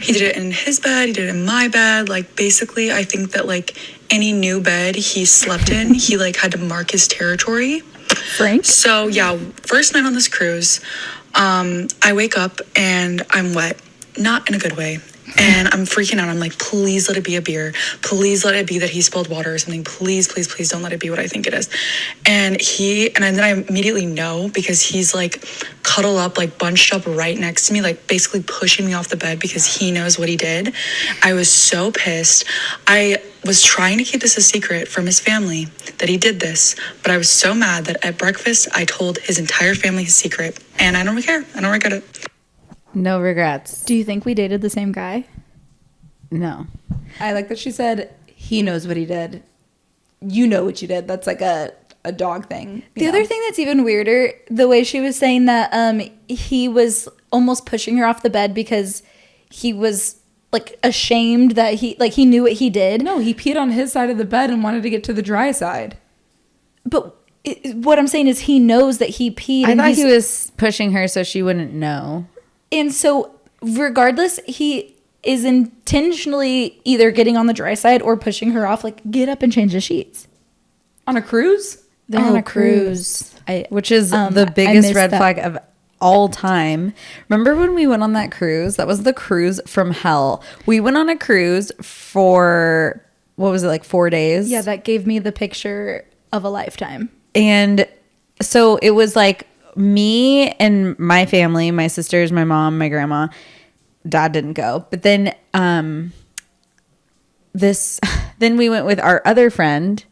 He did it in his bed, he did it in my bed. Like basically, I think that like any new bed he slept in, he like had to mark his territory. Frank? So yeah, first night on this cruise, I wake up and I'm wet, not in a good way. And I'm freaking out. I'm like, please let it be a beer. Please let it be that he spilled water or something. Please, please, please don't let it be what I think it is. And then I immediately know because he's like cuddled up, like bunched up right next to me, like basically pushing me off the bed because he knows what he did. I was so pissed. I was trying to keep this a secret from his family that he did this, but I was so mad that at breakfast, I told his entire family his secret, and I don't care. I don't regret it. No regrets. Do you think we dated the same guy? No. I like that she said, he knows what he did. You know what you did. That's like a dog thing. The other thing that's even weirder, the way she was saying that he was almost pushing her off the bed because he was like ashamed that he knew what he did. No, he peed on his side of the bed and wanted to get to the dry side. But what I'm saying is he knows that he peed. I and thought he's- he was pushing her so she wouldn't know. And so regardless, he is intentionally either getting on the dry side or pushing her off. Like, get up and change the sheets. On a cruise? They're on a cruise. Which is I the biggest missed red that. flag of all time. Remember when we went on that cruise? That was the cruise from hell. We went on a cruise for, what was it, like 4 days? Yeah, that gave me the picture of a lifetime. And so it was like me and my family, my sisters, my mom, my grandma. Dad didn't go. But then then we went with our other friend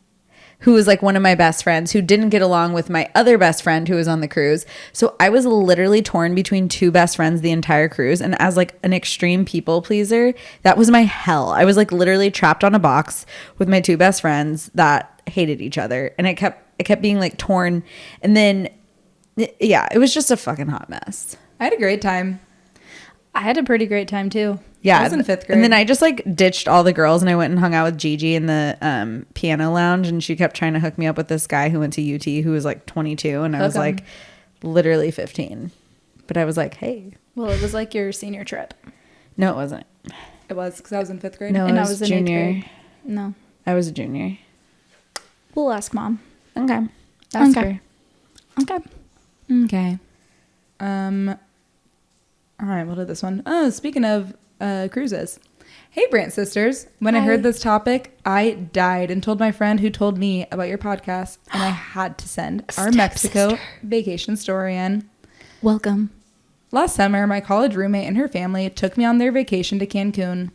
who was like one of my best friends who didn't get along with my other best friend who was on the cruise. So I was literally torn between 2 best friends the entire cruise. And as like an extreme people pleaser, that was my hell. I was like literally trapped on a box with my 2 best friends that hated each other. And it kept being like torn. And then Yeah, it was just a fucking hot mess. I had a great time. I had a pretty great time too. Yeah, I was in 5th grade. And then I just like ditched all the girls and I went and hung out with Gigi in the piano lounge, and she kept trying to hook me up with this guy who went to UT who was like 22 and I was like literally 15. But I was like, hey. Well, it was like your senior trip. No, it wasn't. It was because I was in 5th grade. No, And I I was was in junior. 8th grade. No. I was a junior. We'll ask Mom. Okay. That's Okay. fair. Okay. Okay. All right, we'll do this one. Oh, speaking of cruises. Hey, Brant sisters. When I heard this topic, I died and told my friend who told me about your podcast, and I had to send our Mexico vacation story in. Welcome. Last summer, my college roommate and her family took me on their vacation to Cancun.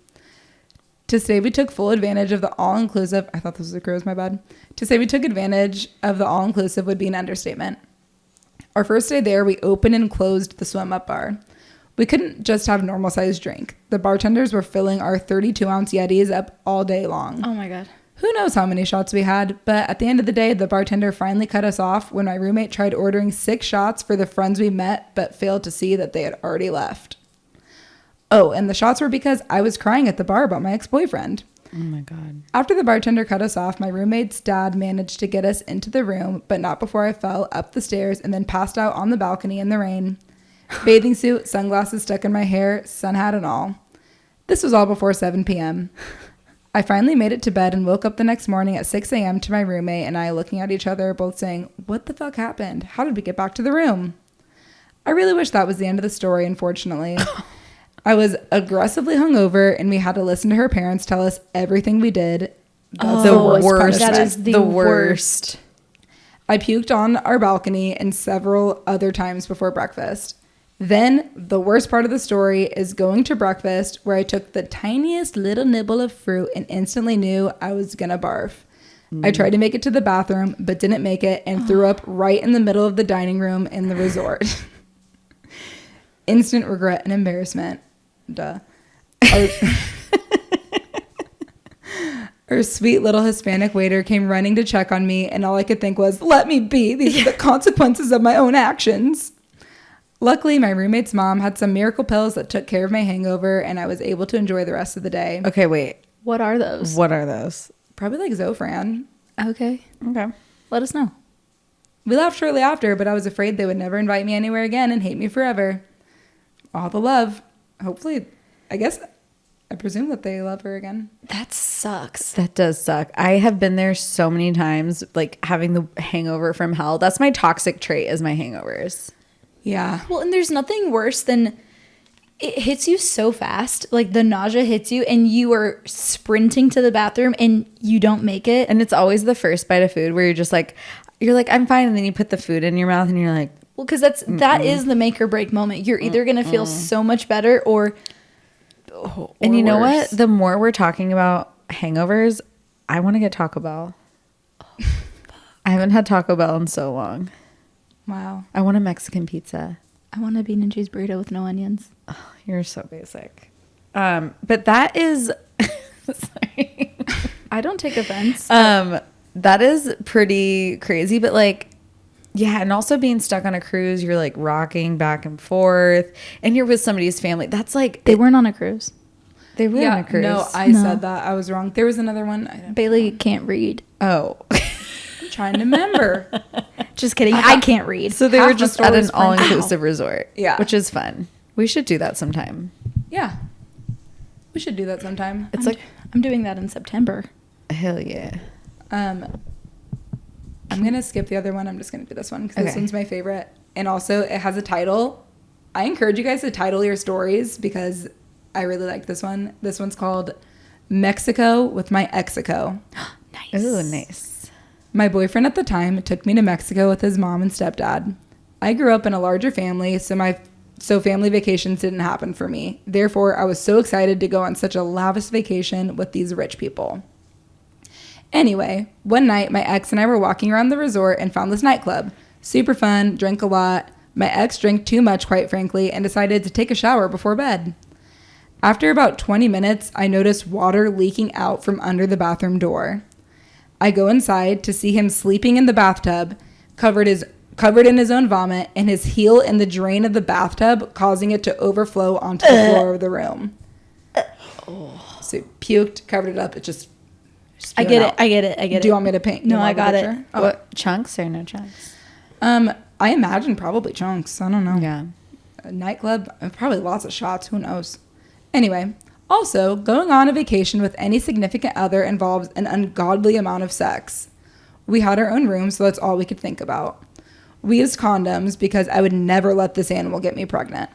To say we took full advantage of the all-inclusive... I thought this was a cruise, my bad. To say we took advantage of the all-inclusive would be an understatement. Our first day there, we opened and closed the swim-up bar. We couldn't just have normal-sized drink. The bartenders were filling our 32-ounce Yetis up all day long. Oh, my God. Who knows how many shots we had, but at the end of the day, the bartender finally cut us off when my roommate tried ordering 6 shots for the friends we met, but failed to see that they had already left. Oh, and the shots were because I was crying at the bar about my ex-boyfriend. Oh my God. After the bartender cut us off, my roommate's dad managed to get us into the room, but not before I fell up the stairs and then passed out on the balcony in the rain. Bathing suit, sunglasses stuck in my hair, sun hat and all. This was all before 7 p.m. I finally made it to bed and woke up the next morning at 6 a.m. to my roommate and I looking at each other, both saying, "What the fuck happened? How did we get back to the room?" I really wish that was the end of the story, unfortunately. I was aggressively hungover and we had to listen to her parents tell us everything we did. That's The worst. That is the worst. I puked on our balcony and several other times before breakfast. Then, the worst part of the story is going to breakfast where I took the tiniest little nibble of fruit and instantly knew I was gonna barf. I tried to make it to the bathroom, but didn't make it and threw up right in the middle of the dining room in the resort. Instant regret and embarrassment. Duh. Our sweet little Hispanic waiter came running to check on me, and all I could think was, "Let me be. These are the consequences of my own actions." Luckily, my roommate's mom had some miracle pills that took care of my hangover, and I was able to enjoy the rest of the day. Okay, wait. What are those? What are those? Probably like Zofran. Okay. Okay. Let us know. We left shortly after, but I was afraid they would never invite me anywhere again and hate me forever. All the love. Hopefully, I presume that they love her again. That sucks. That does suck. I have been there so many times, like having the hangover from hell. That's my toxic trait, is my hangovers. Yeah. Well, and there's nothing worse than it hits you so fast. Like the nausea hits you and you are sprinting to the bathroom and you don't make it. And it's always the first bite of food where you're like, I'm fine. And then you put the food in your mouth and you're like, Well, because that is the make or break moment. You're either going to feel so much better or and you know worse. what? The more we're talking about hangovers, I want to get Taco Bell. I haven't had Taco Bell in so long. Wow. I want a Mexican pizza. I want a bean and cheese burrito with no onions. Oh, you're so basic. But that is, sorry. I don't take offense. That is pretty crazy. But like, yeah, and also being stuck on a cruise, you're like rocking back and forth, and you're with somebody's family. That's like They weren't on a cruise. They were on a cruise. No, I said that. I was wrong. There was another one. Bailey can't read. Oh. I'm trying to remember. Just kidding. I can't read. So they Half were the just at story's an all-inclusive resort. Yeah. Which is fun. We should do that sometime. Yeah. We should do that sometime. It's like I'm doing that in September. Hell yeah. I'm going to skip the other one. I'm just going to do this one because this Okay. one's my favorite. And also, it has a title. I encourage you guys to title your stories because I really like this one. This one's called Mexico with My Exico. Nice. Ooh, nice. My boyfriend at the time took me to Mexico with his mom and stepdad. I grew up in a larger family, so family vacations didn't happen for me. Therefore, I was so excited to go on such a lavish vacation with these rich people. Anyway, one night, my ex and I were walking around the resort and found this nightclub. Super fun, drank a lot. My ex drank too much, quite frankly, and decided to take a shower before bed. After about 20 minutes, I noticed water leaking out from under the bathroom door. I go inside to see him sleeping in the bathtub, covered covered in his own vomit, and his heel in the drain of the bathtub, causing it to overflow onto the floor of the room. So he puked, covered it up. It just I spewed get out. it. I get it. I get it. Do you want me to paint? No, you want I got a it. picture? Oh. What, chunks or no chunks? I imagine probably chunks. I don't know. Yeah. A nightclub, probably lots of shots. Who knows? Anyway, also, going on a vacation with any significant other involves an ungodly amount of sex. We had our own room, so that's all we could think about. We used condoms because I would never let this animal get me pregnant.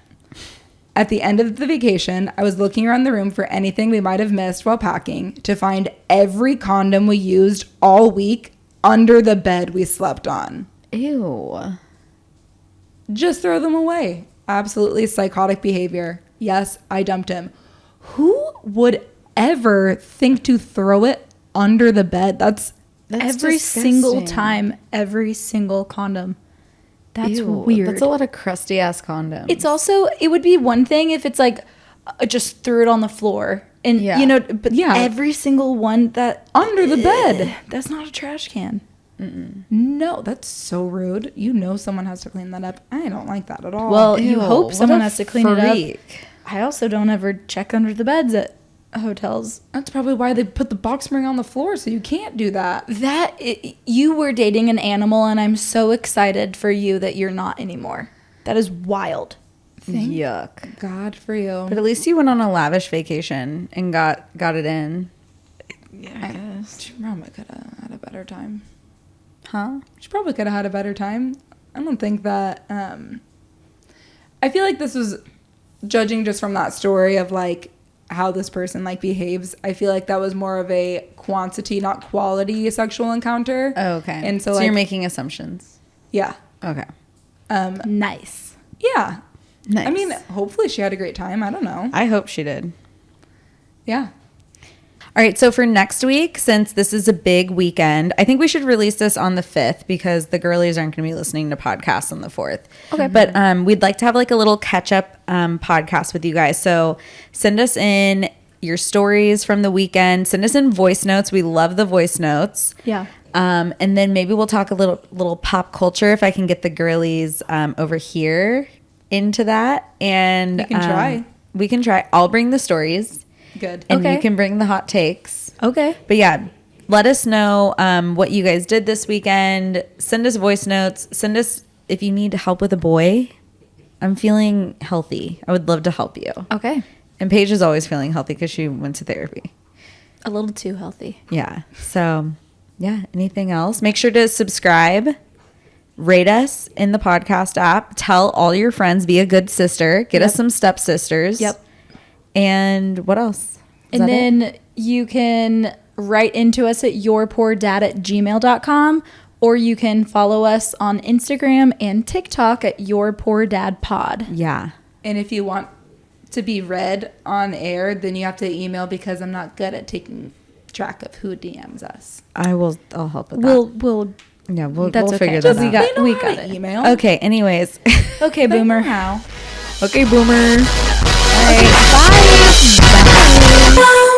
At the end of the vacation, I was looking around the room for anything we might have missed while packing to find every condom we used all week under the bed we slept on. Ew. Just throw them away. Absolutely psychotic behavior. Yes, I dumped him. Who would ever think to throw it under the bed? That's every disgusting. single time, every single condom. That's Ew, weird. That's a lot of crusty ass condoms. It's also, it would be one thing if it's like just threw it on the floor and Yeah. you know, but Yeah. every single one that under the bed. that's not a trash can. No, that's so rude. You know someone has to clean that up. I don't like that at all. Well, you Ew, hope what someone a has to clean it up. freak. I also don't ever check under the beds at hotels. that's probably why they put the box spring on the floor, so you can't do that. You were dating an animal, and I'm so excited for you that you're not anymore. That is wild. Yuck. God for you. But at least you went on a lavish vacation and got it in. She probably could have had a better time. Huh? She probably could have had a better time. I don't think that. I feel like this was judging just from that story of like how this person like behaves. I feel like that was more of a quantity, not quality sexual encounter. Oh, okay. And so, so like, you're making assumptions. yeah, Okay. Nice. yeah. Nice. I mean, hopefully she had a great time. I don't know. I hope she did. Yeah. All right, so for next week, since this is a big weekend, I think we should release this on the 5th because the girlies aren't going to be listening to podcasts on the 4th. Okay. But we'd like to have like a little catch-up podcast with you guys. So send us in your stories from the weekend. Send us in voice notes. We love the voice notes. Yeah. And then maybe we'll talk a little pop culture if I can get the girlies over here into that. And You can try. We can try. I'll bring the stories. Good. And Okay. you can bring the hot takes. Okay. But yeah, let us know what you guys did this weekend. Send us voice notes. Send us if you need help with a boy. I'm feeling healthy. I would love to help you. Okay. And Paige is always feeling healthy because she went to therapy. A little too healthy. Yeah. So, yeah. Anything else? Make sure to subscribe. Rate us in the podcast app. Tell all your friends. Be a good sister. Get us some stepsisters. Yep. And what else? Is And that it? then you can write into us at yourpoordad@gmail.com, or you can follow us on Instagram and TikTok at yourpoordadpod. Yeah. And if you want to be read on air, then you have to email because I'm not good at taking track of who DMs us. I'll help with that. We'll Yeah, we'll That's we'll okay. figure Just that we out. got- They know we how got to it. email. Okay, anyways. okay, They know Boomer. how. Okay, Boomer. Bye.